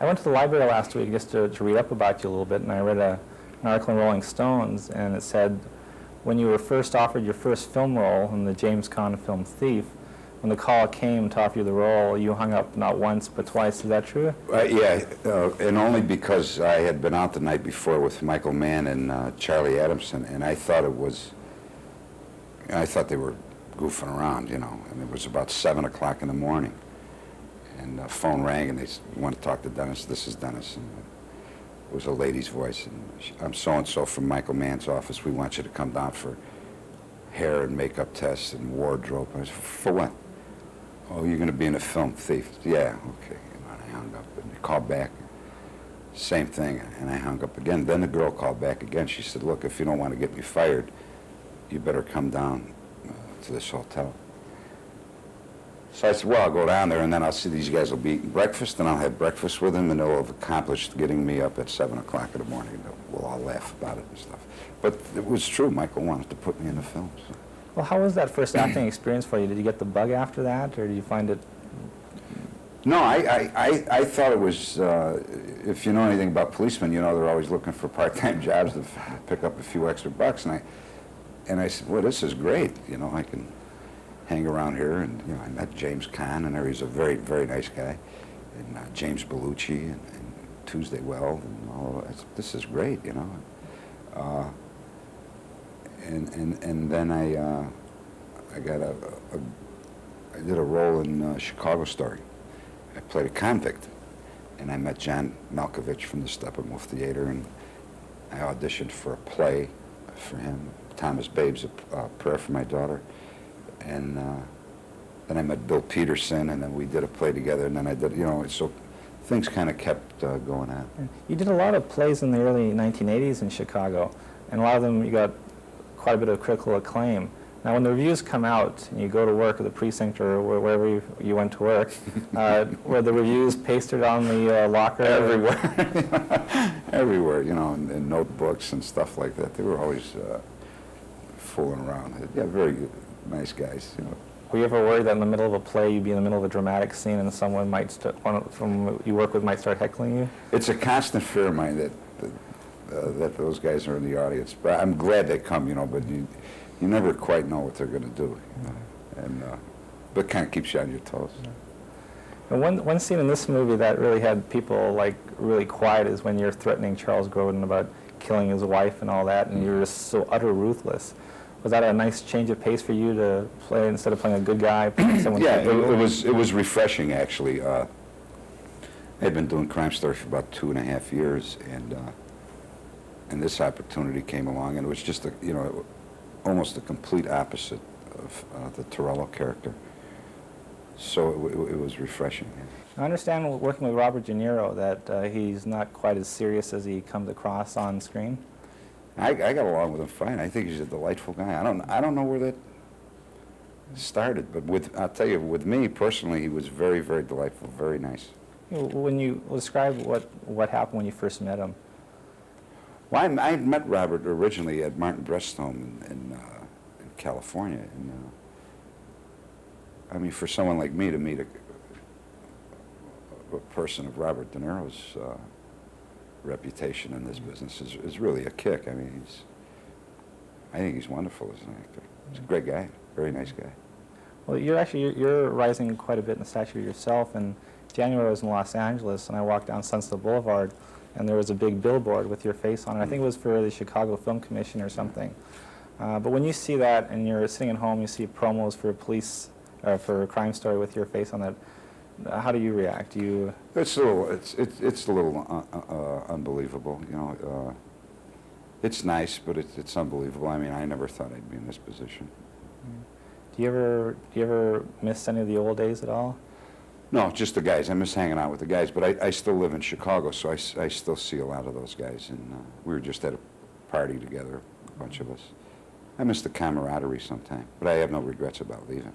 I went to the library last week just to read up about you a little bit, and I read an article in Rolling Stones, and it said when you were first offered your first film role in the James Caan film Thief, when the call came to offer you the role, you hung up not once but twice. Is that true? Yeah, and only because I had been out the night before with Michael Mann and Charlie Adamson, and I thought they were goofing around, you know, and it was about 7 o'clock in the morning. And the phone rang, and they said, "We want to talk to Dennis." "This is Dennis." And it was a lady's voice. And "I'm so-and-so from Michael Mann's office. We want you to come down for hair and makeup tests and wardrobe." I said, "For what?" "Oh, you're going to be in a film, Thief." "Yeah, okay." And I hung up, and they called back. Same thing, and I hung up again. Then the girl called back again. She said, "Look, if you don't want to get me fired, you better come down to this hotel." So I said, "Well, I'll go down there, and then I'll see these guys will be eating breakfast, and I'll have breakfast with them, and they'll have accomplished getting me up at 7 o'clock in the morning, and we'll all laugh about it and stuff." But it was true. Michael wanted to put me in the film. So. Well, how was that first acting experience for you? Did you get the bug after that, or did you find it? No, I thought it was, if you know anything about policemen, you know they're always looking for part-time jobs to pick up a few extra bucks, and I said, "Well, this is great, you know, I can hang around here." And, you know, I met James Caan, and there he's a very, very nice guy, and James Bellucci, and Tuesday Weld, and all of that. This is great, you know. And then I did a role in Chicago Story. I played a convict, and I met John Malkovich from the Steppenwolf Theater, and I auditioned for a play for him, Thomas Babe's A Prayer for My Daughter, and then I met Bill Peterson, and then we did a play together, and then I did, you know, so things kind of kept going on. You did a lot of plays in the early 1980s in Chicago, and a lot of them you got quite a bit of critical acclaim. Now, when the reviews come out and you go to work at the precinct or wherever you went to work, were the reviews pasted on the locker? Everywhere. Everywhere, you know, in notebooks and stuff like that. They were always fooling around. Yeah, very good, nice guys, you know. Were you ever worried that in the middle of a play you'd be in the middle of a dramatic scene and someone might, one from you work with might start heckling you? It's a constant fear of mine that those guys are in the audience. But I'm glad they come, you know, but you never quite know what they're going to do. You know? And but it kind of keeps you on your toes. And one scene in this movie that really had people like really quiet is when you're threatening Charles Grodin about killing his wife and all that, and you're just so utter ruthless. Was that a nice change of pace for you to play, instead of playing a good guy, playing someone? Yeah, it was refreshing, actually. I had been doing Crime Story for about 2.5 years, and this opportunity came along, and it was just almost the complete opposite of the Torello character. So it was refreshing. Yeah. I understand, working with Robert De Niro, that he's not quite as serious as he comes across on screen. I got along with him fine. I think he's a delightful guy. I don't know where that started, but I'll tell you, with me personally, he was very, very delightful, very nice. When you describe what happened when you first met him. Well, I met Robert originally at Martin Brest's home in California, and I mean, for someone like me to meet a person of Robert De Niro's reputation in this business is really a kick. I mean, I think he's wonderful as an actor. He's a great guy, very nice guy. Well, you're rising quite a bit in stature yourself. And January I was in Los Angeles, and I walked down Sunset Boulevard, and there was a big billboard with your face on it. I think it was for the Chicago Film Commission or something. But when you see that, and you're sitting at home, you see promos for for a Crime Story with your face on that. How do you react? It's a little unbelievable, you know. It's nice, but it's unbelievable. I mean, I never thought I'd be in this position. Do you ever miss any of the old days at all? No, just the guys. I miss hanging out with the guys, but I still live in Chicago, so I still see a lot of those guys, and we were just at a party together, a bunch of us. I miss the camaraderie sometime, but I have no regrets about leaving.